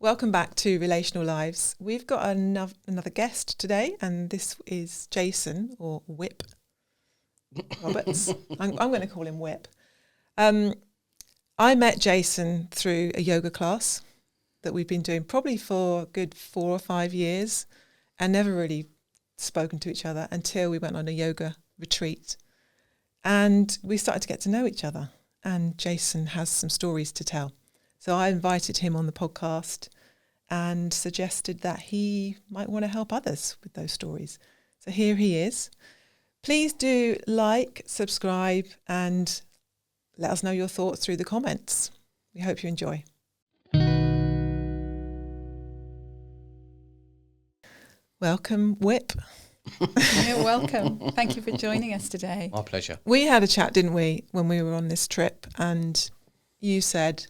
Welcome back to Relational Lives. We've got another guest today, and this is Jason, or Wip Roberts. I'm going to call him Wip. I met Jason through a yoga class that we've been doing probably for a good 4 or 5 years, and never really spoken to each other until we went on a yoga retreat. And we started to get to know each other, and Jason has some stories to tell. So I invited him on the podcast and suggested that he might want to help others with those stories. So here he is. Please do like, subscribe, and let us know your thoughts through the comments. We hope you enjoy. Welcome, Whip. You're welcome. Thank you for joining us today. My pleasure. We had a chat, didn't we, when we were on this trip, and you said,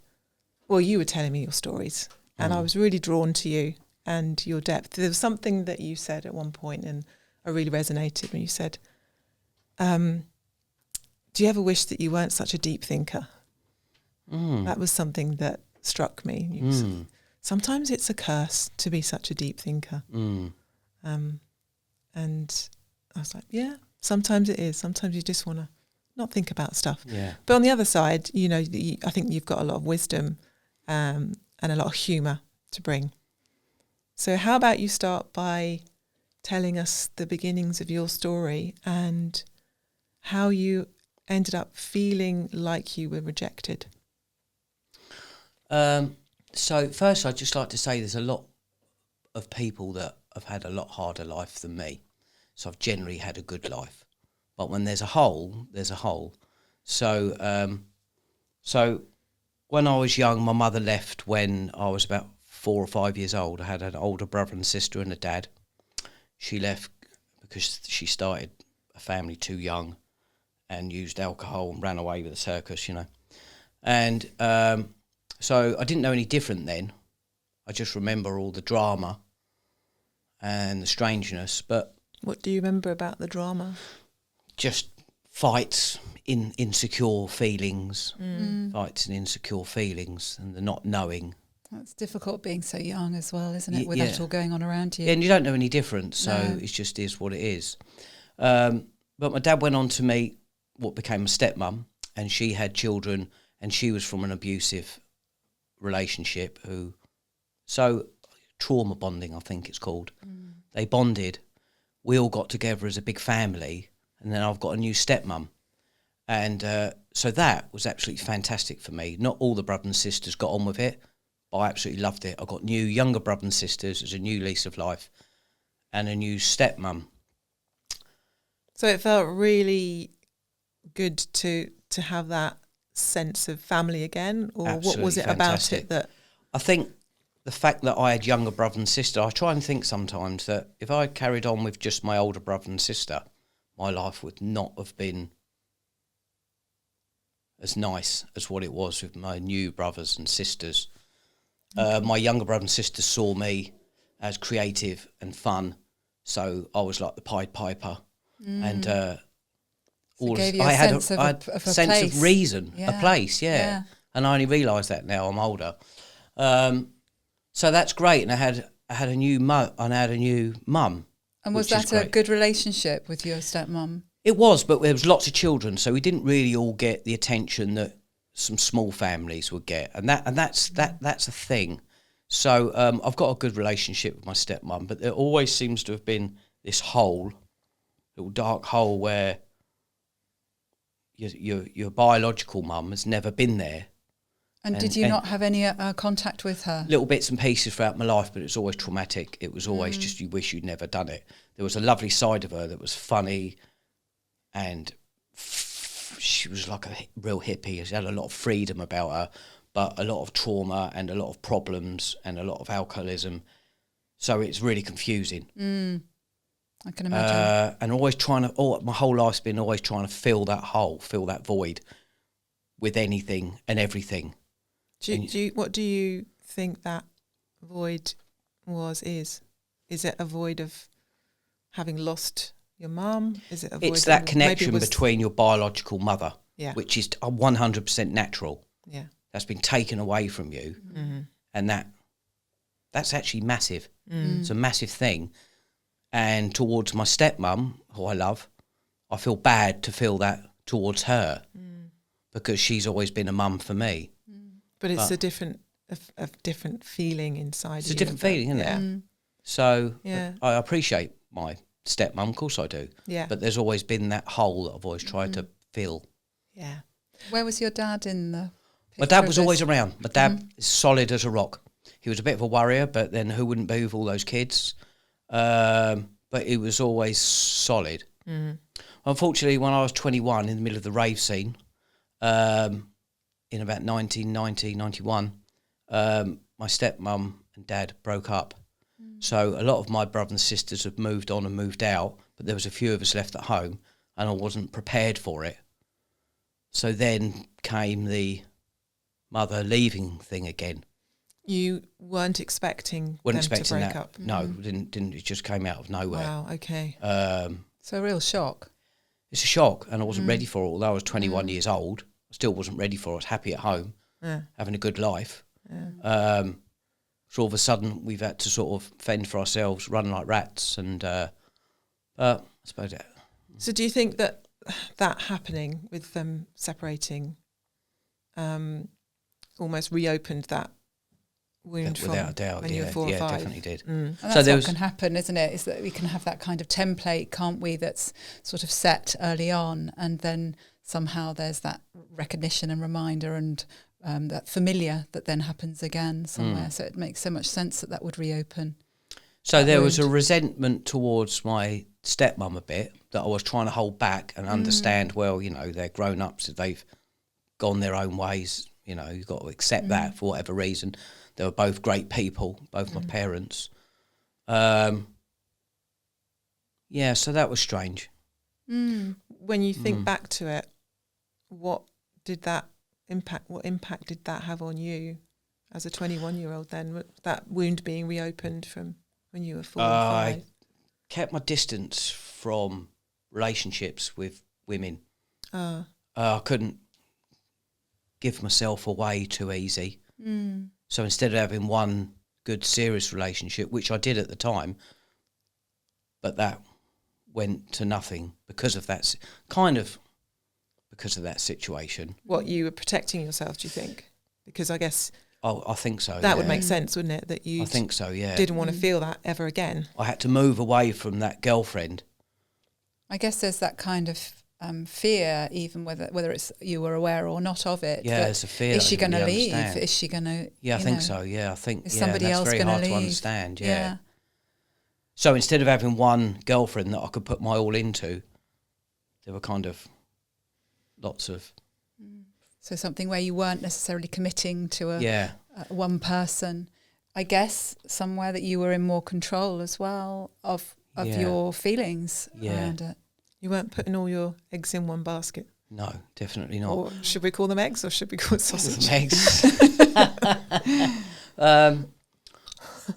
well, you were telling me your stories, and I was really drawn to you and your depth. There was something that you said at one point, and I really resonated when you said, do you ever wish that you weren't such a deep thinker? That was something that struck me. You said, sometimes it's a curse to be such a deep thinker. And I was like, yeah, sometimes it is. Sometimes you just want to not think about stuff. Yeah. But on the other side, you know, I think you've got a lot of wisdom and a lot of humour to bring. So how about you start by telling us the beginnings of your story and how you ended up feeling like you were rejected? So first, I'd just like to say there's a lot of people that have had a lot harder life than me. So I've generally had a good life. But when there's a hole, there's a hole. So so when I was young, my mother left when I was about 4 or 5 years old. I had an older brother and sister and a dad. She left because she started a family too young and used alcohol and ran away with the circus, you know. And so I didn't know any different then. I just remember all the drama and the strangeness. But What do you remember about the drama? just fights, insecure feelings, fights and insecure feelings, and the not knowing. It's difficult being so young as well, isn't it, with Yeah. that all going on around you? Yeah, and you don't know any different, so No. it just is what it is. But my dad went on to meet what became a stepmom, and she had children, and she was from an abusive relationship so trauma bonding, I think it's called. They bonded. We all got together as a big family, and then I've got a new stepmum. And so that was absolutely fantastic for me. Not all the brothers and sisters got on with it, but I absolutely loved it. I got new younger brothers and sisters as a new lease of life and a new stepmum. So it felt really good to have that sense of family again, or what was Absolutely it fantastic. about it that... I think the fact that I had younger brother and sister, I try and think sometimes that if I had carried on with just my older brother and sister, my life would not have been as nice as what it was with my new brothers and sisters. My younger brother and sister saw me as creative and fun, so I was like the Pied Piper, and So it gave you I a had sense of I a- had of a sense place. of reason, a Yeah. place, yeah. And I only realise that now I'm older. So that's great, and I had a new mum. And was which is that a great. good relationship with your stepmom? It was, but there was lots of children, so we didn't really all get the attention that some small families would get, and that's a thing. So I've got a good relationship with my stepmom, but there always seems to have been this hole, little dark hole, where your biological mum has never been there. And did you not have any contact with her? Little bits and pieces throughout my life, but it was always traumatic. It was always just you wish you'd never done it. There was a lovely side of her that was funny, and she was like a real hippie. She had a lot of freedom about her, but a lot of trauma and a lot of problems and a lot of alcoholism. So it's really confusing. I can imagine. And always my whole life's been always trying to fill that hole, fill that void with anything and everything. What do you think that void is? Is it a void of having lost your mum? Is it a void? It's that of, connection between your biological mother, Yeah. which is 100% natural. Yeah. That's been taken away from you, and that that's actually massive. It's a massive thing. And towards my stepmum, who I love, I feel bad to feel that towards her because she's always been a mum for me. But it's a different feeling inside. It's a different feeling, isn't it? So I appreciate my stepmum, of course I do. Yeah. But there's always been that hole that I've always tried to fill. Yeah. Where was your dad in the My dad was always around. My dad is solid as a rock. He was a bit of a worrier, but then who wouldn't be with all those kids? But he was always solid. Unfortunately, when I was 21, in the middle of the rave scene, in about 1990, 91, my stepmum and dad broke up. So a lot of my brothers and sisters had moved on and moved out, but there was a few of us left at home, and I wasn't prepared for it. So then came the mother leaving thing again. You weren't expecting Wasn't them expecting to break that. up? No, didn't. It just came out of nowhere. Wow, okay. So a real shock. It's a shock, and I wasn't ready for it. Although I was 21 years old, I still wasn't ready for it. I was happy at home, having a good life. So all of a sudden, we've had to sort of fend for ourselves, run like rats, and I suppose that. So do you think that happening with them separating almost reopened that wound without a doubt, when you were 4 or 5? Definitely did. And So that's there what was can happen, isn't it? Is that we can have that kind of template, can't we, that's sort of set early on, and then somehow there's that recognition and reminder and that familiar that then happens again somewhere. So it makes so much sense that would reopen. So there was a resentment towards my stepmum a bit that I was trying to hold back and understand, well, you know, they're grown-ups, they've gone their own ways, you know, you've got to accept that for whatever reason. They were both great people, both my parents. So that was strange. When you think back to it, what impact did that have on you as a 21-year-old then, that wound being reopened from when you were 4 or 5? I kept my distance from relationships with women. I couldn't give myself away too easy. So instead of having one good serious relationship, which I did at the time, but that went to nothing because of that situation. What, you were protecting yourself, do you think? Because I guess I think so. That would make sense, wouldn't it? That you I think so, yeah. didn't want to feel that ever again. I had to move away from that girlfriend. I guess there's that kind of fear, even whether it's you were aware or not of it. Yeah, there's a fear. Is she going to leave? Understand. Is she going to? Yeah, I think so. Yeah, I think is somebody that's else very going hard to to leave? understand. Yeah. So instead of having one girlfriend that I could put my all into, there were kind of lots of. So something where you weren't necessarily committing to one person. I guess somewhere that you were in more control as well of your feelings around it. You weren't putting all your eggs in one basket. No, definitely not. Or should we call them eggs, or should we call it sausage? Eggs. But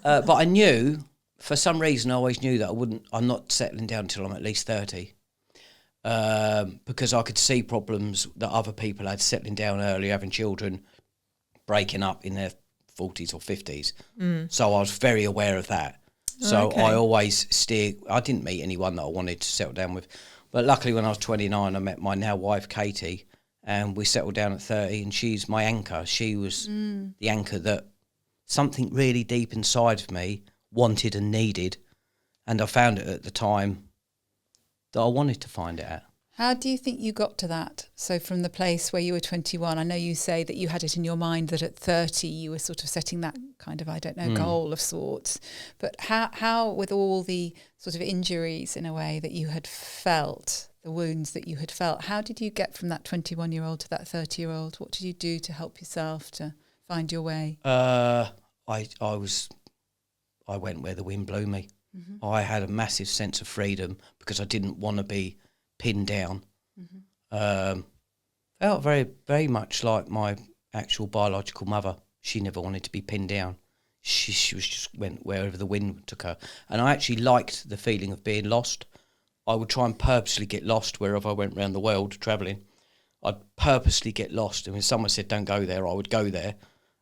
I knew, for some reason, I always knew that I'm not settling down until I'm at least 30. Because I could see problems that other people had settling down early, having children, breaking up in their 40s or 50s. So I was very aware of that. So I always I didn't meet anyone that I wanted to settle down with. But luckily when I was 29, I met my now wife, Katie, and we settled down at 30, and she's my anchor. She was the anchor that something really deep inside of me wanted and needed, and I found it at the time that I wanted to find it at. How do you think you got to that? So from the place where you were 21, I know you say that you had it in your mind that at 30 you were sort of setting that kind of, goal of sorts. But how with all the sort of injuries in a way that you had felt, the wounds that you had felt, how did you get from that 21-year-old to that 30-year-old? What did you do to help yourself to find your way? I went where the wind blew me. I had a massive sense of freedom because I didn't want to be pinned down. Felt very, very much like my actual biological mother. She never wanted to be pinned down. She was just went wherever the wind took her. And I actually liked the feeling of being lost. I would try and purposely get lost wherever I went around the world travelling. I'd purposely get lost. And when someone said, don't go there, I would go there.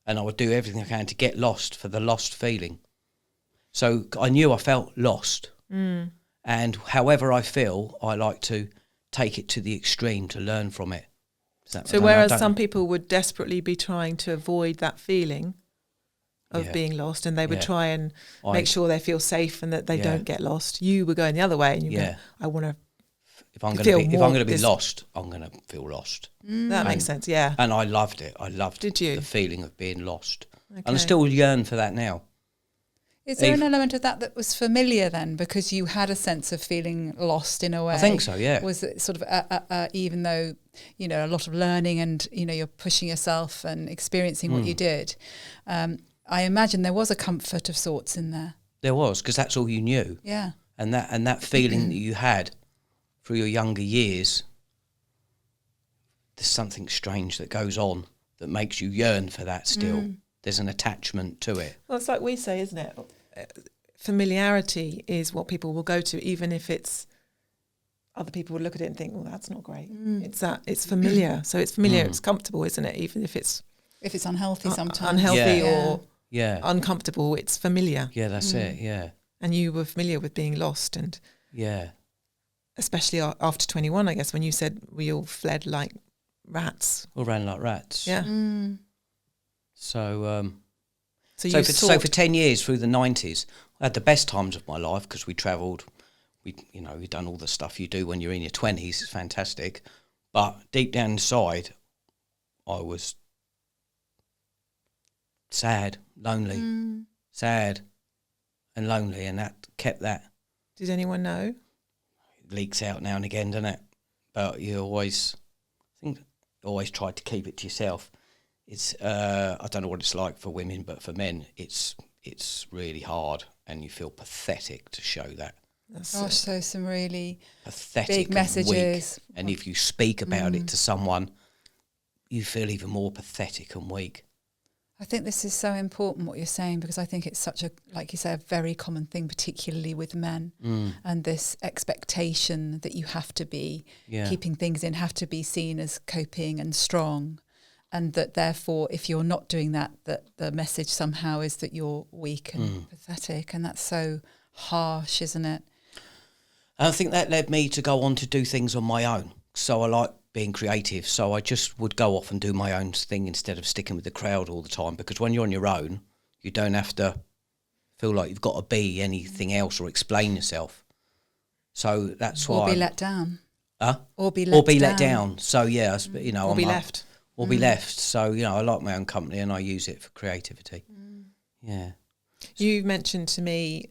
and I would do everything I can to get lost for the lost feeling. So I knew I felt lost. And however I feel, I like to take it to the extreme to learn from it. So whereas some people would desperately be trying to avoid that feeling of being lost, and they would try and make sure they feel safe and that they don't get lost, you were going the other way, and you go, I want to. If I'm going to be lost, I'm going to feel lost. That makes sense, yeah. And I loved it. I loved the feeling of being lost. Okay. And I still yearn for that now. Is there an element of that was familiar then, because you had a sense of feeling lost in a way? I think so, yeah. Was it sort of, even though, you know, a lot of learning and, you know, you're pushing yourself and experiencing what you did, I imagine there was a comfort of sorts in there. There was, because that's all you knew. Yeah. And that feeling that you had through your younger years, there's something strange that goes on that makes you yearn for that still. There's an attachment to it. Well, it's like we say, isn't it? Familiarity is what people will go to, even if it's other people would look at it and think, well, that's not great. It's familiar. So it's familiar, it's comfortable, isn't it? Even if it's unhealthy sometimes. Unhealthy or uncomfortable, it's familiar. Yeah, that's it, yeah. And you were familiar with being lost, and especially after 21, I guess, when you said we all fled like rats. All ran like rats. Yeah. So for 10 years through the 90s, I had the best times of my life because we travelled. We've done all the stuff you do when you're in your 20s. It's fantastic. But deep down inside, I was sad, lonely, sad and lonely, and that kept that. Did anyone know? It leaks out now and again, doesn't it? But you always try to keep it to yourself. It's I don't know what it's like for women, but for men, it's really hard, and you feel pathetic to show that. Gosh, so some really pathetic big messages. And if you speak about it to someone, you feel even more pathetic and weak. I think this is so important what you're saying, because I think it's such a, like you say, a very common thing, particularly with men, and this expectation that you have to be keeping things in, have to be seen as coping and strong. And that therefore, if you're not doing that, that the message somehow is that you're weak and pathetic. And that's so harsh, isn't it? I think that led me to go on to do things on my own. So I like being creative. So I just would go off and do my own thing instead of sticking with the crowd all the time. Because when you're on your own, you don't have to feel like you've got to be anything else or explain yourself. So that's why... Or be let down. Huh? Or be let down. So, yeah, you know... Or be left. Or be left. So, you know, I like my own company and I use it for creativity. Yeah. You mentioned to me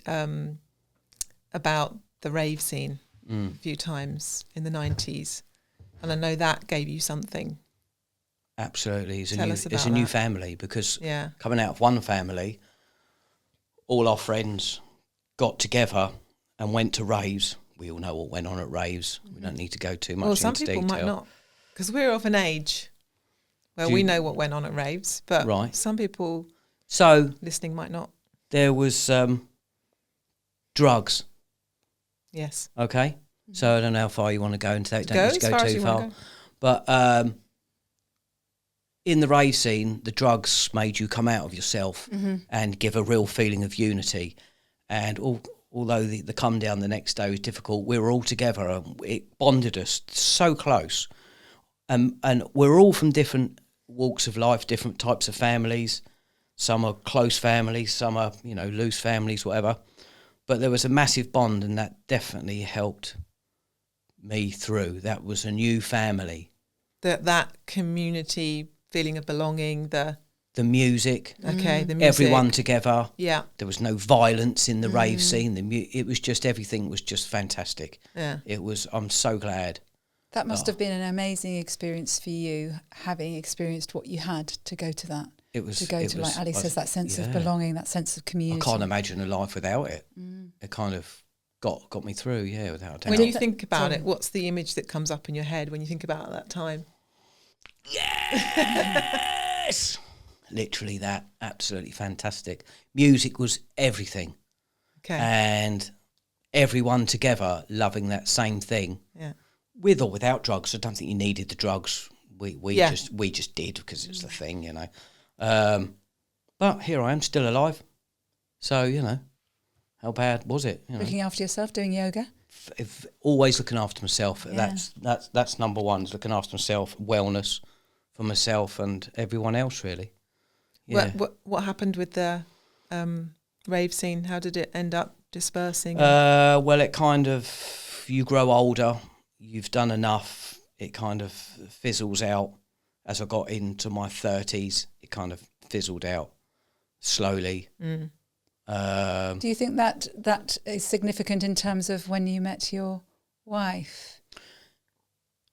about the rave scene a few times in the 90s. And I know that gave you something. Absolutely. It's a new family, because coming out of one family, all our friends got together and went to raves. We all know what went on at raves. We don't need to go too much into detail. Well, some people might not, because we're of an age where we know what went on at raves, but some people listening might not. There was drugs. Yes. Okay. So I don't know how far you want to go into that. Don't need to go too far. But in the rave scene, the drugs made you come out of yourself and give a real feeling of unity. And although the come down the next day was difficult, we were all together and it bonded us so close. And we're all from different walks of life, different types of families. Some are close families, some are, you know, loose families, whatever. But there was a massive bond, and that definitely helped me through. That was a new family. That community feeling of belonging, the music. Okay, the music. Everyone together. Yeah. There was no violence in the rave scene. It was just, everything was just fantastic. Yeah. I'm so glad. That must have been an amazing experience for you, having experienced what you had to go to that. It was like Ali says, that sense of belonging, that sense of community. I can't imagine a life without it. It kind of got me through, without a doubt. When you think about it, what's the image that comes up in your head when you think about that time? Yes! Literally that. Absolutely fantastic. Music was everything. Okay. And everyone together loving that same thing. Yeah. With or without drugs. I don't think you needed the drugs. We just did because it's the thing, you know. But here I am, still alive. So, you know, how bad was it? You know? Looking after yourself, doing yoga? Always looking after myself. Yeah. That's number one, is looking after myself, wellness for myself and everyone else, really. Yeah. What happened with the rave scene? How did it end up dispersing? Well, it kind of, you grow older, you've done enough, it kind of fizzles out. As I got into my 30s, it kind of fizzled out slowly. Do you think that is significant in terms of when you met your wife?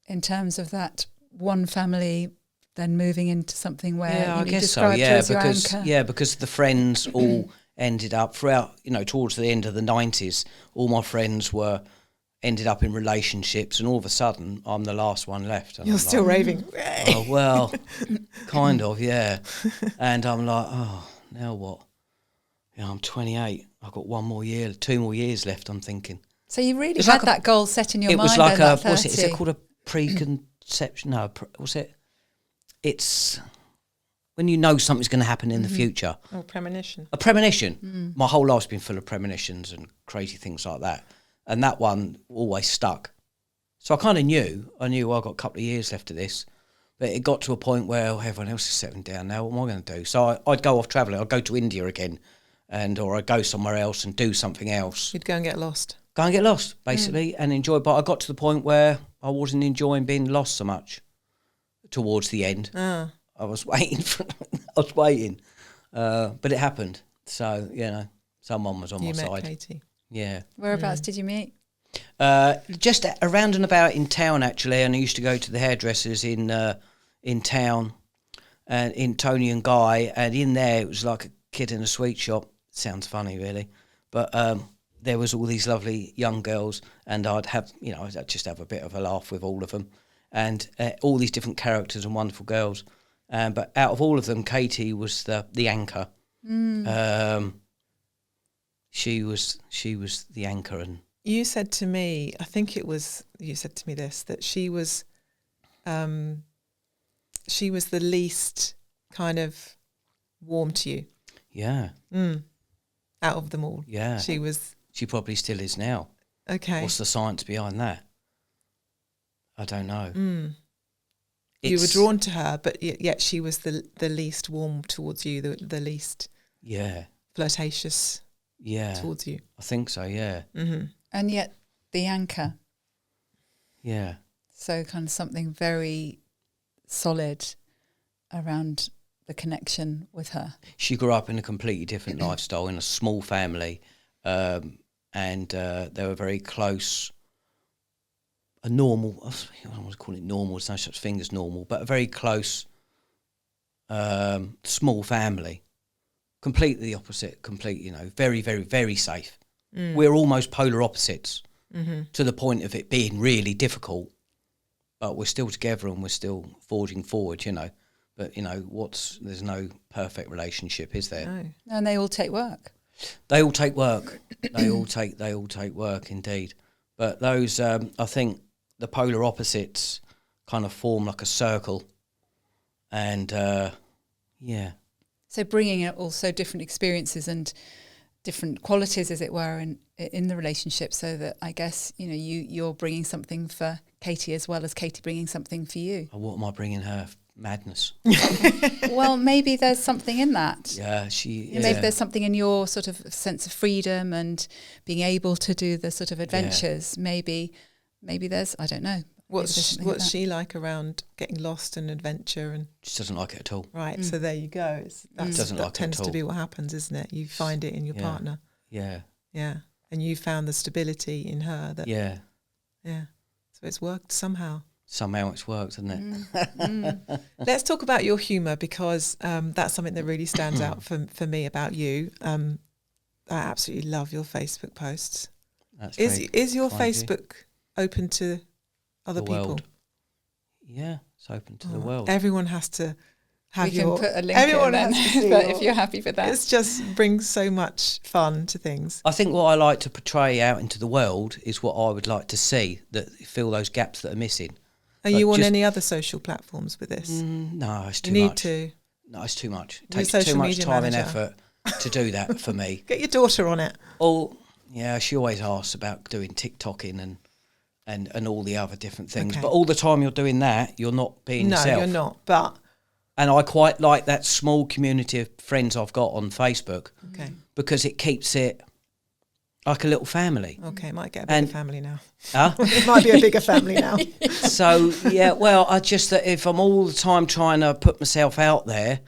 In terms of that one family then moving into something where I guess so. described her as your Because anchor? because the friends all ended up throughout. You know, towards the end of the 90s, all my friends ended up in relationships, and all of a sudden, I'm the last one left. And You're I'm still like, raving. oh, well, kind of, yeah. And I'm like, oh, now what? I'm 28. I've got 2 more years left. I'm thinking. So you really It's had like that goal set in your It mind. was like then, what's it? Is it called a preconception? No, what's it? It's when you know something's going to happen in the future. Oh, premonition. A premonition. My whole life's been full of premonitions and crazy things like that. And that one always stuck. So I kind of knew. I knew I've got a couple of years left of this. But it got to a point where everyone else is settling down now. What am I going to do? So I'd go off travelling. I'd go to India again. Or I'd go somewhere else and do something else. You'd go and get lost. Go and get lost, basically, and enjoy. But I got to the point where I wasn't enjoying being lost so much towards the end. I was waiting. But it happened. So, you know, someone was on my side. You met Katie. Yeah. Whereabouts did you meet? Just around and about in town, actually. And I used to go to the hairdressers in town, and in Tony and Guy. And in there, it was like a kid in a sweet shop. Sounds funny, really. But there was all these lovely young girls, and I'd just have a bit of a laugh with all of them, and all these different characters and wonderful girls. But out of all of them, Katie was the anchor. She was the anchor. And you said to me, I think it was you said to me this, that she was the least kind of warm to you. Yeah. Out of them all. Yeah. She was. She probably still is now. Okay. What's the science behind that? I don't know. You were drawn to her, but yet she was the least warm towards you, the least flirtatious towards you. I think so, yeah. Mm-hmm. And yet the anchor. Yeah. So kind of something very solid around the connection with her. She grew up in a completely different lifestyle, in a small family, and they were very close. A normal, I don't want to call it normal, there's no such thing as normal, but a very close, small family. Completely the opposite, very, very, very safe. We're almost polar opposites, to the point of it being really difficult, but we're still together and we're still forging forward, But, there's no perfect relationship, is there? No. And they all take work. They all take work. They all take work, indeed. But those, I think, the polar opposites kind of form like a circle, and So bringing out also different experiences and different qualities, as it were, in the relationship, so that I guess you're bringing something for Katie as well as Katie bringing something for you. What am I bringing her? Madness. Well, maybe there's something in that. Yeah, Maybe there's something in your sort of sense of freedom and being able to do the sort of adventures. Yeah. Maybe there's, I don't know. What's she like around getting lost and adventure? And she doesn't like it at all. Right, so there you go. That tends to be what happens, isn't it? You find it in your partner. Yeah. Yeah, and you found the stability in her. Yeah. So it's worked somehow. Somehow it's worked, hasn't it? Let's talk about your humour, because that's something that really stands out for me about you. I absolutely love your Facebook posts. That's is your Facebook open to other people? World. Yeah, it's open to the world. Everyone has to have we can put a link everyone in has to but if you're happy for that. It just brings so much fun to things. I think what I like to portray out into the world is what I would like to see, that fill those gaps that are missing. Are you on any other social platforms with this? No, it's too much. You need much. to. No, it's too much. It You're a takes too social much media time and manager. effort to do that for me. Get your daughter on it. Yeah, she always asks about doing TikToking and all the other different things. Okay. But all the time you're doing that, you're not being yourself. No, you're not. But And I quite like that small community of friends I've got on Facebook okay, because it keeps it like a little family. okay, might get a bigger family now. Huh? It might be a bigger family now. So, yeah, well, I just, that if I'm all the time trying to put myself out there,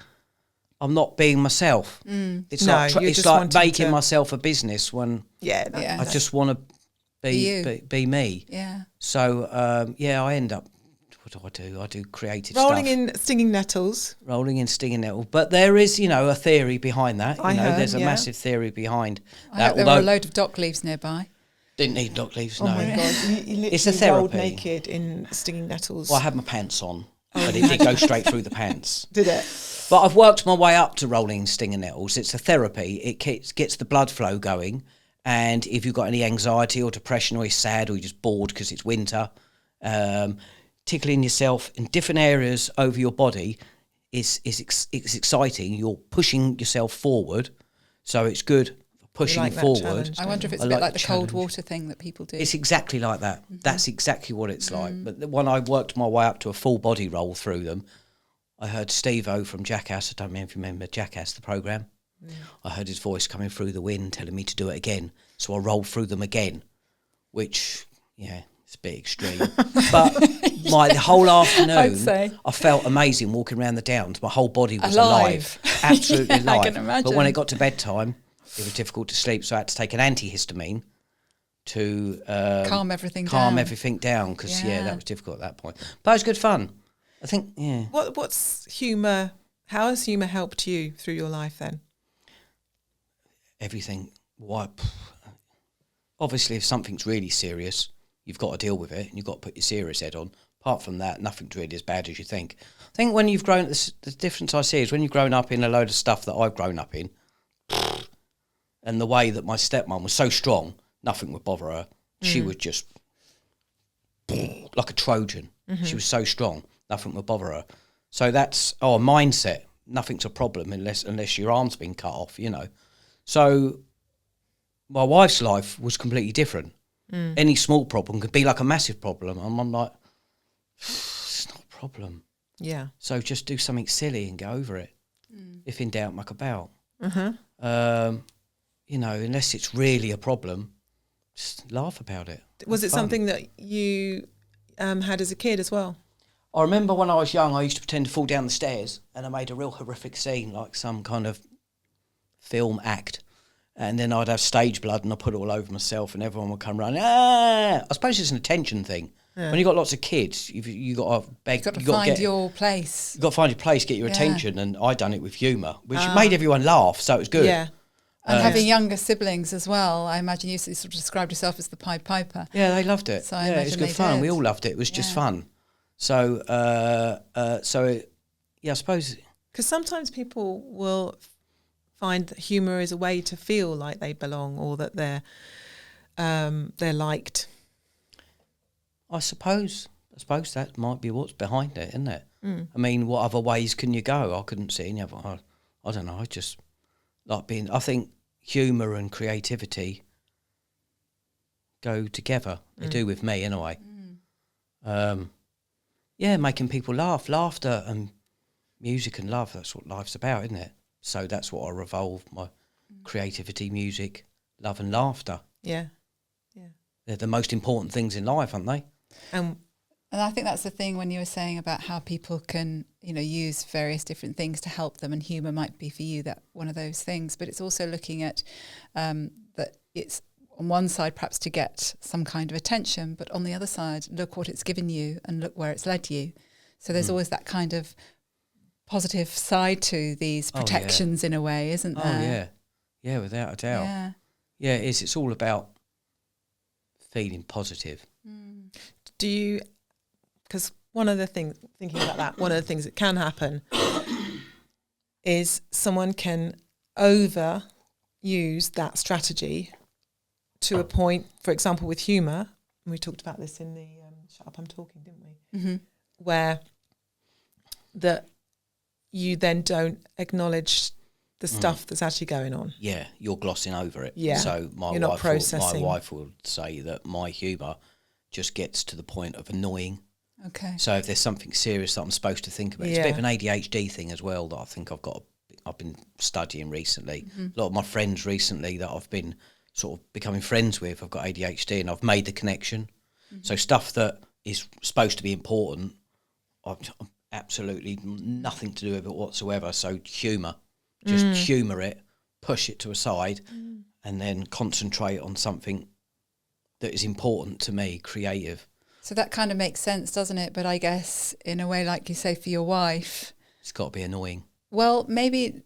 I'm not being myself. It's No, like, you're it's just like wanting making to- myself a business when Yeah, Yeah. I just want to be me. Yeah. So, I end up, what do? I do creative rolling stuff. in stinging nettles. Rolling in stinging nettle. But there is, a theory behind that. I heard, there's a yeah. massive theory behind I that. hope there were a load of dock leaves nearby. Didn't need dock leaves, Oh no. my god, you literally It's a rolled therapy. naked in stinging nettles. Well, I had my pants on, but it did go straight through the pants. Did it? But I've worked my way up to rolling stinging nettles. It's a therapy. It gets the blood flow going. And if you've got any anxiety or depression or you're sad or you're just bored because it's winter, tickling yourself in different areas over your body is exciting. You're pushing yourself forward. So it's good for pushing like that forward. challenge, I wonder if it's I a bit like like the cold challenge. water thing that people do. It's exactly like that. That's exactly what it's like. But when I worked my way up to a full body roll through them, I heard Steve-O from Jackass. I don't know if you remember Jackass, the programme. I heard his voice coming through the wind telling me to do it again. So I rolled through them again, which, it's a bit extreme. But the whole afternoon, I'd say. I felt amazing walking around the Downs. My whole body was Alive. alive. Absolutely Yeah, I alive. can imagine. But when it got to bedtime, it was difficult to sleep. So I had to take an antihistamine to calm everything down because Yeah. that was difficult at that point. But it was good fun. I think What's humour? How has humour helped you through your life then? everything. Obviously, if something's really serious, you've got to deal with it and you've got to put your serious head on. Apart from that, nothing's really as bad as you think. I think when you've grown, the difference I see is when you've grown up in a load of stuff that I've grown up in, and the way that my stepmom was so strong, nothing would bother her. She was just like a Trojan. She was so strong, nothing would bother her. So that's a mindset. Nothing's a problem unless your arm's been cut off, So my wife's life was completely different. Any small problem could be like a massive problem. And I'm like, it's not a problem. Yeah. So just do something silly and get over it. If in doubt, muck about. Unless it's really a problem, just laugh about it. Was Have it fun. something that you had as a kid as well? I remember when I was young, I used to pretend to fall down the stairs and I made a real horrific scene, like some kind of film act. And then I'd have stage blood and I'd put it all over myself and everyone would come running. I suppose it's an attention thing. Yeah. When you've got lots of kids, you've got to beg. You've got to find your place. You've got to find your place, get your attention. And I done it with humour, which made everyone laugh, so it was good. Yeah. And having younger siblings as well, I imagine you sort of described yourself as the Pied Piper. Yeah, they loved it. So it was good fun. We all loved it. It was just fun. So, I suppose... Because sometimes people will find that humour is a way to feel like they belong or that they're liked. I suppose that might be what's behind it, isn't it? I mean, what other ways can you go? I couldn't see any other. I don't know. I just like being. I think humour and creativity go together. They do with me, anyway. Making people laugh, laughter and music and love. That's what life's about, isn't it? So that's what I revolve my creativity, music, love and laughter. Yeah. They're the most important things in life, aren't they? And I think that's the thing when you were saying about how people can, use various different things to help them, and humour might be for you that one of those things. But it's also looking at that it's on one side perhaps to get some kind of attention, but on the other side, look what it's given you and look where it's led you. So there's always that kind of positive side to these protections in a way, isn't there? Oh, yeah. Yeah, without a doubt. Yeah, it is. It's all about feeling positive. Do you, because one of the things, thinking about that, one of the things that can happen is someone can overuse that strategy to a point, for example, with humour, and we talked about this in the Shut Up, I'm Talking, didn't we? Where you then don't acknowledge the stuff that's actually going on. Yeah, you're glossing over it. Yeah, So you're not processing. My wife would say that my humour just gets to the point of annoying. Okay. So if there's something serious that I'm supposed to think about, it's a bit of an ADHD thing as well that I think I've been studying recently. A lot of my friends recently that I've been sort of becoming friends with, I've got ADHD, and I've made the connection. So stuff that is supposed to be important, I've absolutely nothing to do with it whatsoever. So humour, just humour it, push it to a side, and then concentrate on something that is important to me, creative. So that kind of makes sense, doesn't it? But I guess in a way, like you say, for your wife, It's got to be annoying. Well, maybe,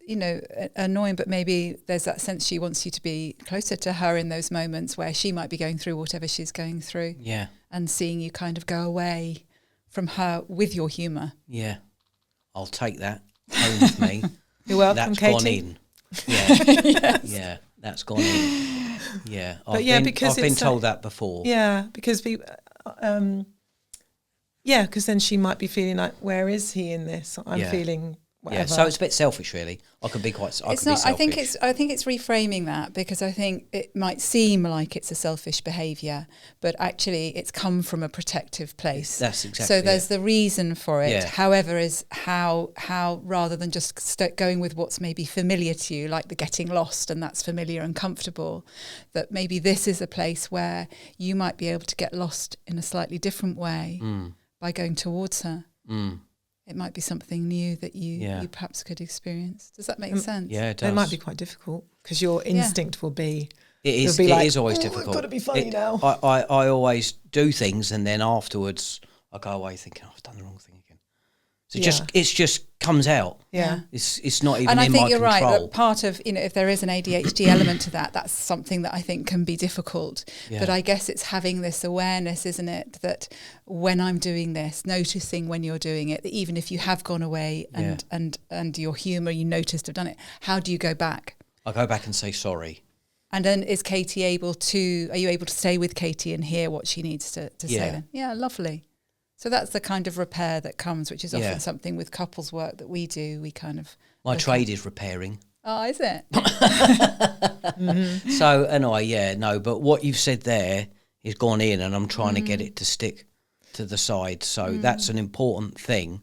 annoying, but maybe there's that sense she wants you to be closer to her in those moments where she might be going through whatever she's going through. Yeah. And seeing you kind of go away from her with your humour. Yeah. I'll take that home with me. You're welcome, That's Katie. gone in. Yeah. Yes. Yeah, that's gone in. Yeah. Because I've been told that before. Yeah, because people... because then she might be feeling like, where is he in this? I'm feeling whatever. Yeah, so it's a bit selfish, really. I can be quite. It's not. I think it's reframing that, because I think it might seem like it's a selfish behaviour, but actually it's come from a protective place. That's exactly. So there's the reason for it. Yeah. However, is how rather than just going with what's maybe familiar to you, like the getting lost, and that's familiar and comfortable, that maybe this is a place where you might be able to get lost in a slightly different way by going towards her. It might be something new that you perhaps could experience. Does that make sense? Yeah, it does. It might be quite difficult because your instinct will be... It is. Be It is always difficult. I've got to be funny now. I always do things, and then afterwards I go away thinking, I've done the wrong thing again. So it just comes out. Yeah. It's not even and I in think my you're control. right that part of, if there is an ADHD element to that, that's something that I think can be difficult. Yeah. But I guess it's having this awareness, isn't it, that when I'm doing this, noticing when you're doing it, that even if you have gone away and your humour you noticed have done it, how do you go back? I go back and say sorry. And then are you able to stay with Katie and hear what she needs to say then? Yeah, lovely. So that's the kind of repair that comes, which is often something with couples work that we do. We kind of... My trade is repairing. Oh, is it? So, but what you've said there is gone in, and I'm trying to get it to stick to the side. So that's an important thing.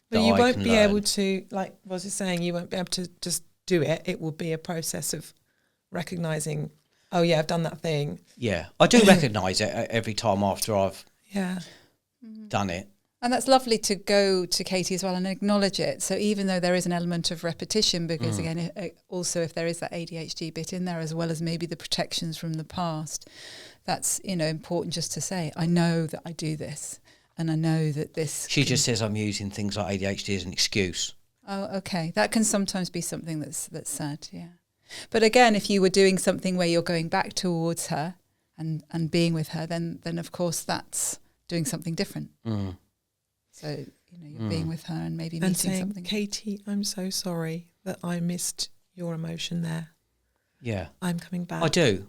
But you won't be able to, like Roz is saying, you won't be able to just do it. It will be a process of recognising, oh yeah, I've done that thing. Yeah, I do recognise it every time after I've done it. And that's lovely to go to Katie as well and acknowledge it. So even though there is an element of repetition, because again, also if there is that ADHD bit in there, as well as maybe the protections from the past, that's, important just to say, I know that I do this, and I know that this... She just says I'm using things like ADHD as an excuse. Oh, okay. That can sometimes be something that's said, yeah. But again, if you were doing something where you're going back towards her and being with her, then of course that's doing something different. So, you're being with her and maybe meeting saying, something. Katie, I'm so sorry that I missed your emotion there. Yeah. I'm coming back. I do.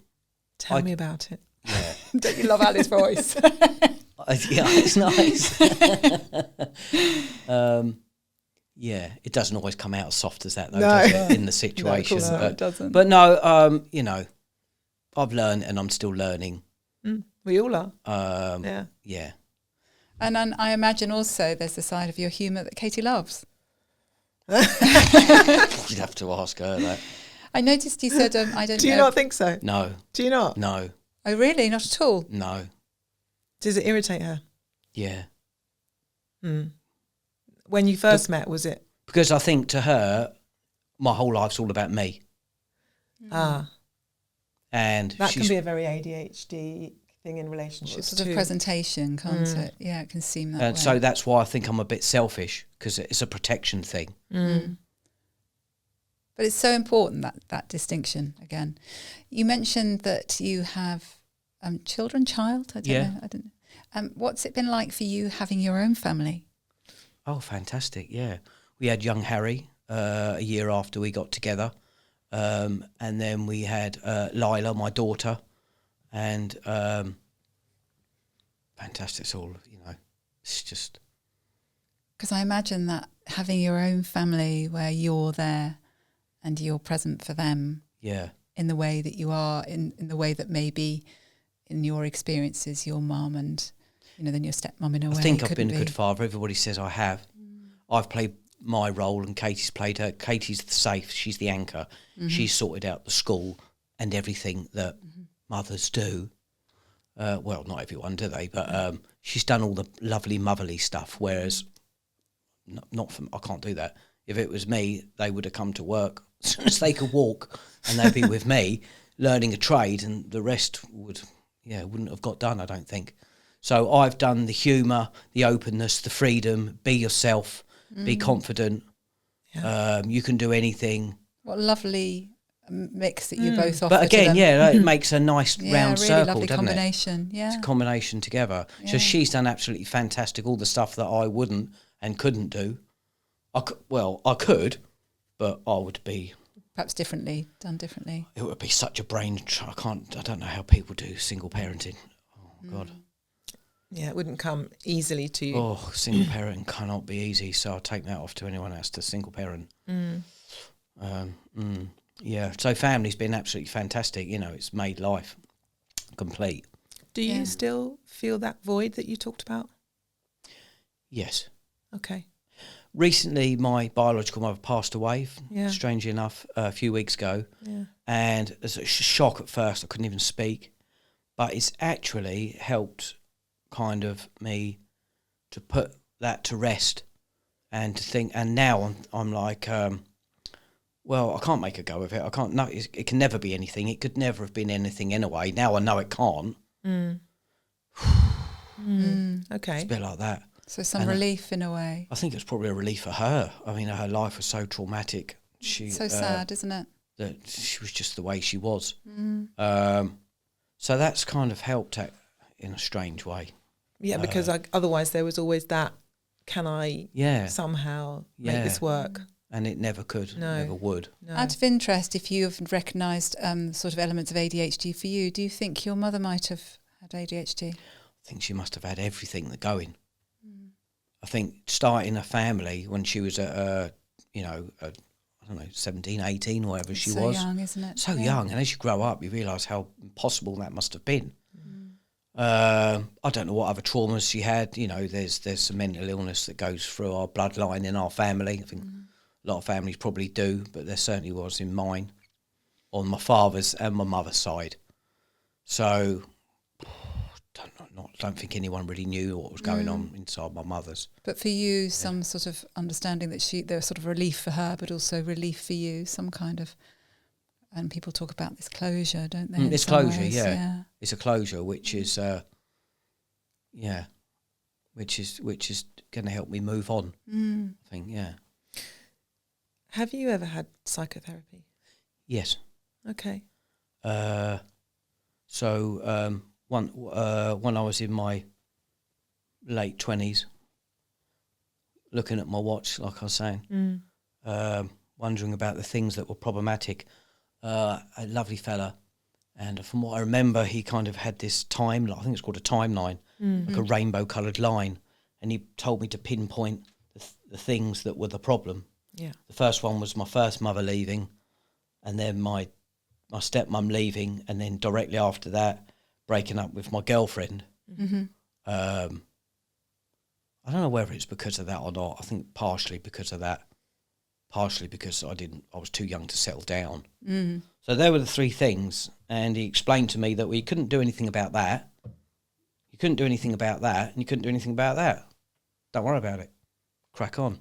Tell me about it. Yeah. Don't you love Ali's voice? Yeah, it's nice. It doesn't always come out as soft as that, though, does it, in the situation. No, it doesn't. But no, I've learned, and I'm still learning. We all are. Yeah. And then I imagine also there's the side of your humour that Katie loves. You'd have to ask her that. I noticed you said, I don't know. Do you not think so? No. Do you not? No. Oh, really? Not at all? No. Does it irritate her? Yeah. When you first met, was it? Because I think to her, my whole life's all about me. And that can be a very ADHD thing in relationships sort of presentation, can't it? Yeah, it can seem that way. So that's why I think I'm a bit selfish, because it's a protection thing. But it's so important, that distinction, again. You mentioned that you have child? I don't know. What's it been like for you having your own family? Oh, fantastic, yeah. We had young Harry a year after we got together. And then we had Lila, my daughter, and fantastic. It's all, it's just Because I imagine that having your own family where you're there and you're present for them in the way that you are, in the way that maybe in your experiences your mum and, then your stepmom in a way. I think I've been a good father. Everybody says I have. I've played my role and Katie's played her. Katie's the safe. She's the anchor. She's sorted out the school and everything that mothers do. Well, not everyone, do they? But she's done all the lovely motherly stuff, whereas not for, I can't do that. If it was me, they would have come to work as soon as they could walk, and they'd be with me learning a trade, and the rest wouldn't have got done, I don't think. So I've done the humour, the openness, the freedom, be yourself, be confident. Yeah. You can do anything. What a lovely mix that you both offer. But again, it makes a nice round really circle, lovely doesn't combination. it? Yeah, It's a combination together. Yeah. So she's done absolutely fantastic. All the stuff that I wouldn't and couldn't do. I could, but I would be perhaps done differently. It would be such a brain. I don't know how people do single parenting. Oh God. Yeah, it wouldn't come easily to you. Oh, single parenting cannot be easy. So I'll take that off to anyone else to single parent. Yeah. So family's been absolutely fantastic. It's made life complete. Do you still feel that void that you talked about? Yes. Okay. Recently, my biological mother passed away, strangely enough, a few weeks ago. Yeah. And as a shock at first, I couldn't even speak. But it's actually helped kind of me to put that to rest and to think. And now I'm like, well, I can't make a go of it. I can't. No, it can never be anything. It could never have been anything anyway. Now I know it can't. Okay. It's a bit like that. So some relief in a way. I think it's probably a relief for her. I mean, her life was so traumatic. So sad, isn't it? That she was just the way she was. So that's kind of helped in a strange way. Yeah, because otherwise there was always that, can I somehow make this work? And it never could, never would. No. Out of interest, if you have recognised sort of elements of ADHD for you, do you think your mother might have had ADHD? I think she must have had everything going. I think starting a family when she was I don't know, 17, 18, whatever she was. So young, isn't it? So young. And as you grow up, you realise how impossible that must have been. I don't know what other traumas she had. There's some mental illness that goes through our bloodline in our family. I think a lot of families probably do, but there certainly was in mine, on my father's and my mother's side. So don't think anyone really knew what was going on inside my mother's. But for you, some sort of understanding that there was sort of relief for her, but also relief for you, some kind of, and people talk about this closure, don't they? It's closure, yeah. It's a closure, which is, which is going to help me move on. I think, Have you ever had psychotherapy? Yes. Okay. When I was in my late 20s, looking at my watch, like I was saying, wondering about the things that were problematic, a lovely fella, and from what I remember, he kind of had this timeline, I think it's called a timeline, like a rainbow-coloured line, and he told me to pinpoint the things that were the problem. Yeah. The first one was my first mother leaving, and then my stepmum leaving, and then directly after that, breaking up with my girlfriend. I don't know whether it's because of that or not. I think partially because of that, partially because I was too young to settle down. So there were the three things, and he explained to me that we couldn't do anything about that. You couldn't do anything about that, and you couldn't do anything about that. Don't worry about it. Crack on.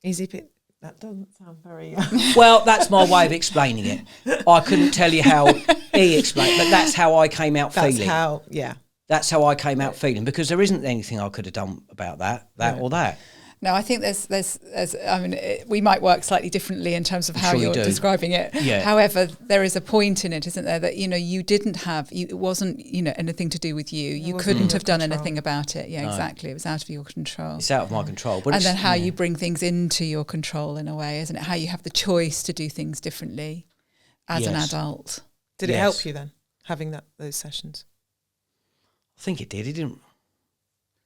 Easy bit. That doesn't sound very... Well, that's my way of explaining it. I couldn't tell you how he explained, but that's how I came out feeling. That's how I came out feeling, because there isn't anything I could have done about that or that. No, I think there's I mean, we might work slightly differently in terms of how you're describing it. Yeah. However, there is a point in it, isn't there, that, you didn't have, it wasn't, anything to do with you. You couldn't have done anything about it. Yeah, no. Exactly. It was out of your control. It's out of my control. But and then how you bring things into your control in a way, isn't it? How you have the choice to do things differently as an adult. Did it help you then, having those sessions? I think it did. It didn't.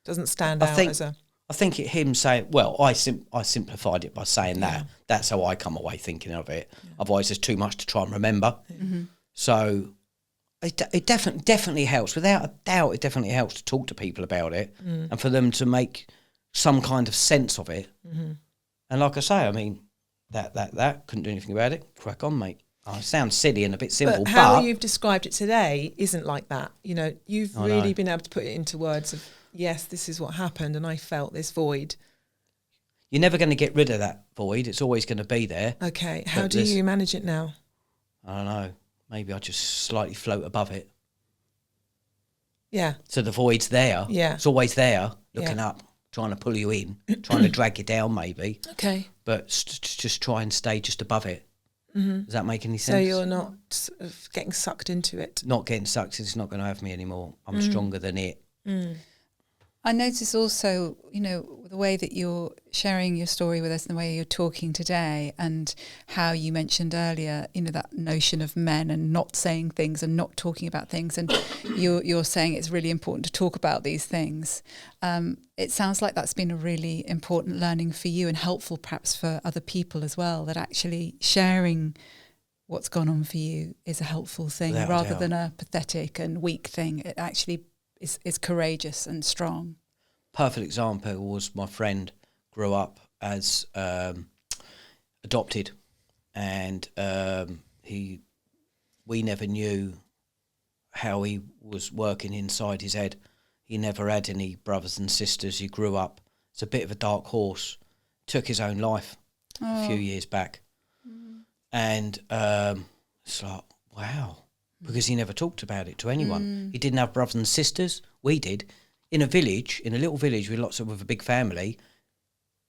Doesn't stand out as a... I think him saying, well, I simplified it by saying that. That's how I come away thinking of it. Yeah. Otherwise, there's too much to try and remember. Mm-hmm. So it definitely helps. Without a doubt, it definitely helps to talk to people about it and for them to make some kind of sense of it. Mm-hmm. And like I say, I mean, that couldn't do anything about it. Crack on, mate. Oh, it sounds silly and a bit simple, but how you've described it today isn't like that. You know, you've really been able to put it into words of, yes, this is what happened and I felt this void. You're never going to get rid of that void. It's always going to be there. Okay. How do you manage it now? I don't know. Maybe I just slightly float above it. Yeah. So the void's there. Yeah. It's always there, looking up, trying to pull you in, trying to drag you down maybe. Okay. But just try and stay just above it. Mm-hmm. Does that make any sense? So you're not sort of getting sucked into it? Not getting sucked. It's not going to have me anymore. I'm stronger than it. Mm. I notice also, you know, the way that you're sharing your story with us and the way you're talking today, and how you mentioned earlier, you know, that notion of men and not saying things and not talking about things, and you're saying it's really important to talk about these things. It sounds like that's been a really important learning for you and helpful perhaps for other people as well, that actually sharing what's gone on for you is a helpful thing rather than a pathetic and weak thing. It actually is courageous and strong. Perfect example was my friend grew up as adopted, and we never knew how he was working inside his head. He never had any brothers and sisters. He grew up as a bit of a dark horse, took his own life a few years back. And it's like, wow. Because he never talked about it to anyone. He didn't have brothers and sisters. We did. In a little village with a big family,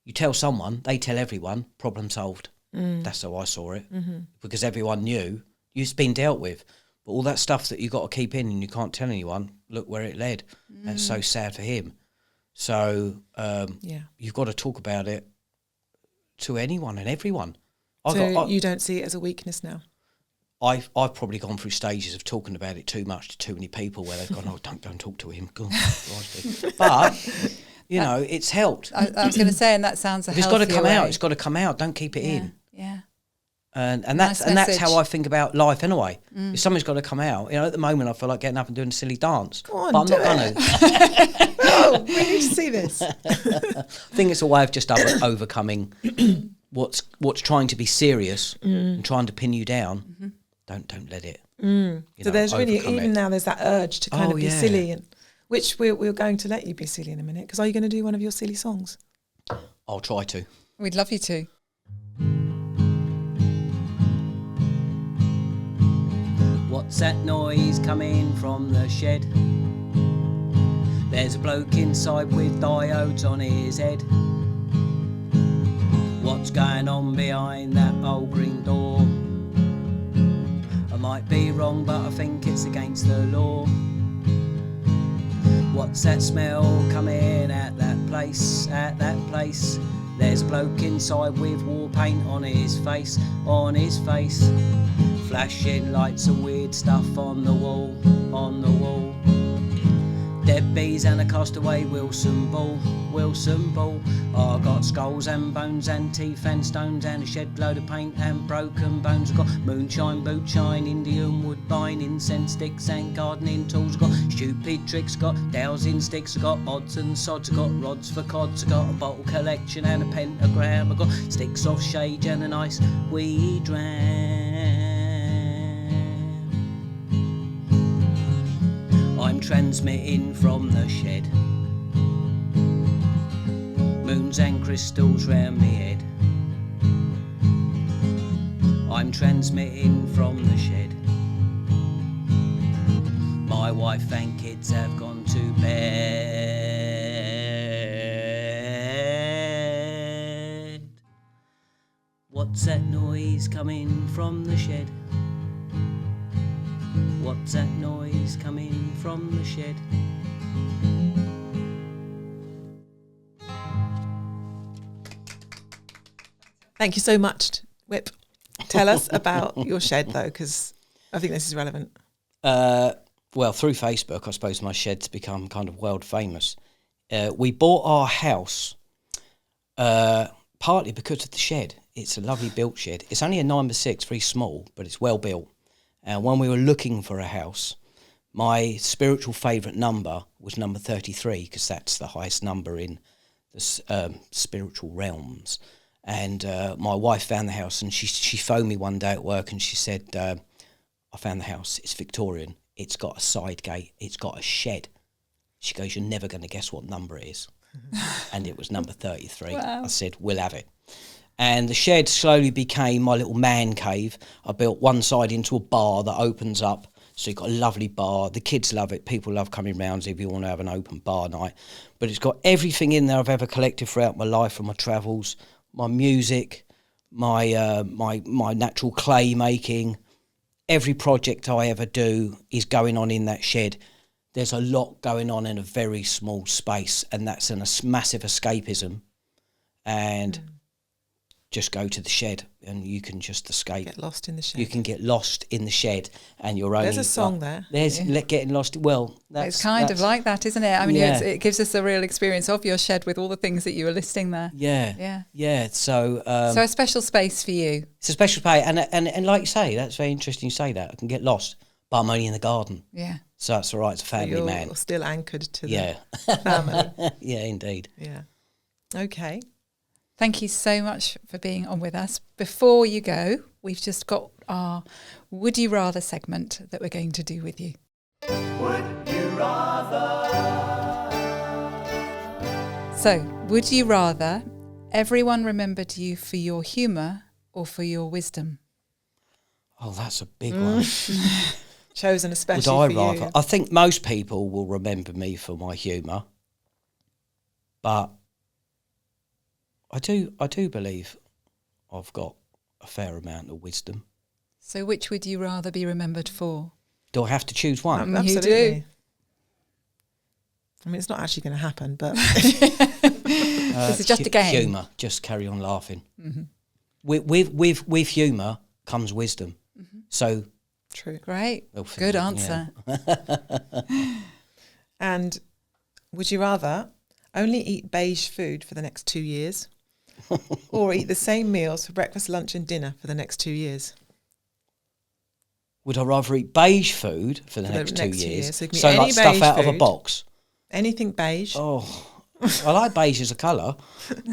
you tell someone, they tell everyone, problem solved. That's how I saw it. Mm-hmm. Because everyone knew it's been dealt with. But all that stuff that you got to keep in and you can't tell anyone, look where it led. And it's so sad for him. So you've got to talk about it to anyone and everyone. You don't see it as a weakness now? I've probably gone through stages of talking about it too much to too many people where they've gone, oh, don't talk to him. But, you know, it's helped. I was going to say, and that sounds It's got to come out. It's got to come out. Don't keep it in. Yeah. And that's how I think about life anyway. If something's got to come out, you know, at the moment I feel like getting up and doing a silly dance. Go on, but I'm not going to. Oh, we need to see this. I think it's a way of just overcoming what's trying to be serious and trying to pin you down. Mm-hmm. Don't let it. So there's really, even now there's that urge to kind of be silly, and which we're going to let you be silly in a minute, because are you going to do one of your silly songs? I'll try to. We'd love you to. What's that noise coming from the shed? There's a bloke inside with diodes on his head. What's going on behind that old green door? I might be wrong, but I think it's against the law. What's that smell coming at that place, There's a bloke inside with war paint on his face, Flashing lights and weird stuff on the wall, Dead bees and a castaway Wilson ball. I got skulls and bones and teeth and stones and a shed load of paint and broken bones. I got moonshine, boot shine, Indian woodbine, incense sticks and gardening tools. I got stupid tricks, I got dowsing sticks, I got odds and sods, I got rods for cods, I got a bottle collection and a pentagram. I got sticks of shade and a nice wee dram. I'm transmitting from the shed, moons and crystals round me head. I'm transmitting from the shed. My wife and kids have gone to bed. What's that noise coming from the shed? What's that noise coming from the shed? Thank you so much, Whip. Tell us about your shed, though, because I think this is relevant. Well, through Facebook, I suppose my shed's become kind of world famous. We bought our house partly because of the shed. It's a lovely built shed. It's only a 9x6, very small, but it's well built. And when we were looking for a house, my spiritual favourite number was number 33, because that's the highest number in the spiritual realms. And my wife found the house, and she phoned me one day at work, and she said, I found the house. It's Victorian. It's got a side gate. It's got a shed. She goes, you're never going to guess what number it is. And it was number 33. Wow. I said, we'll have it. And the shed slowly became my little man cave. I built one side into a bar that opens up. So you've got a lovely bar. The kids love it. People love coming round if you want to have an open bar night. But it's got everything in there I've ever collected throughout my life and my travels, my music, my my natural clay making. Every project I ever do is going on in that shed. There's a lot going on in a very small space, and that's a massive escapism. And just go to the shed, and you can just escape. Get lost in the shed. You can get lost in the shed, and you're only... There's a song there. There's getting lost. Well, it's kind of like that, isn't it? I mean, it gives us a real experience of your shed with all the things that you were listing there. Yeah. So a special space for you. It's a special space, and like you say, that's very interesting. You say that I can get lost, but I'm only in the garden. Yeah. So that's all right. It's a family man. You're still anchored to the family. Yeah, indeed. Yeah. Okay. Thank you so much for being on with us. Before you go, we've just got our Would You Rather segment that we're going to do with you. Would you rather? So, would you rather everyone remembered you for your humour or for your wisdom? Oh, that's a big one. Chosen especially Would I for rather? you. I think most people will remember me for my humour, but I do believe I've got a fair amount of wisdom. So which would you rather be remembered for? Do I have to choose one? Absolutely. You do. I mean, it's not actually going to happen, but This is just a game. Humour, just carry on laughing. Mm-hmm. With humour comes wisdom. Mm-hmm. So true. Great. Good answer. Yeah. And would you rather only eat beige food for the next 2 years or eat the same meals for breakfast, lunch and dinner for the next 2 years? Would I rather eat beige food for the next 2 years? So, So like stuff out of a box? Anything beige. Oh, I like beige as a colour,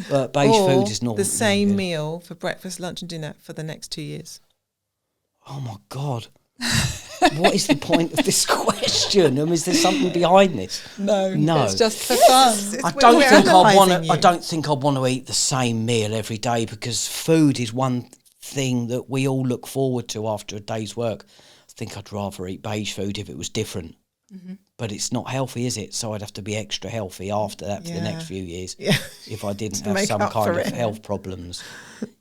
but beige or food is not the same meal for breakfast, lunch and dinner for the next 2 years. Oh my God. What is the point of this question? I mean, is there something behind this? No. It's just for fun. I don't think I want to eat the same meal every day, because food is one thing that we all look forward to after a day's work. I think I'd rather eat beige food if it was different. Mm-hmm. But it's not healthy, is it? So I'd have to be extra healthy after that for the next few years if I didn't have some kind of health problems.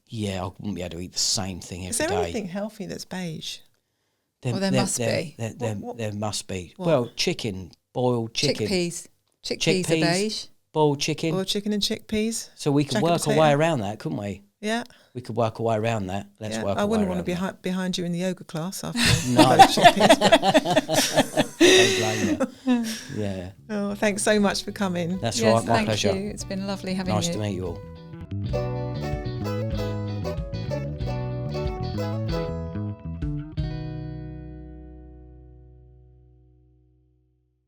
Yeah, I wouldn't be able to eat the same thing every day. Is there anything healthy that's beige? There must be. There must be. What? Well, chicken, boiled chicken. Chickpeas are beige. Boiled chicken. Boiled chicken and chickpeas. So we could work our way around that, couldn't we? Yeah. We could work our way around that. Let's work our way around that. I wouldn't want to be behind you in the yoga class after no. chickpeas. Don't blame you. Yeah. Oh, thanks so much for coming. That's right, my pleasure. Thank you. It's been lovely having you. Nice to meet you all.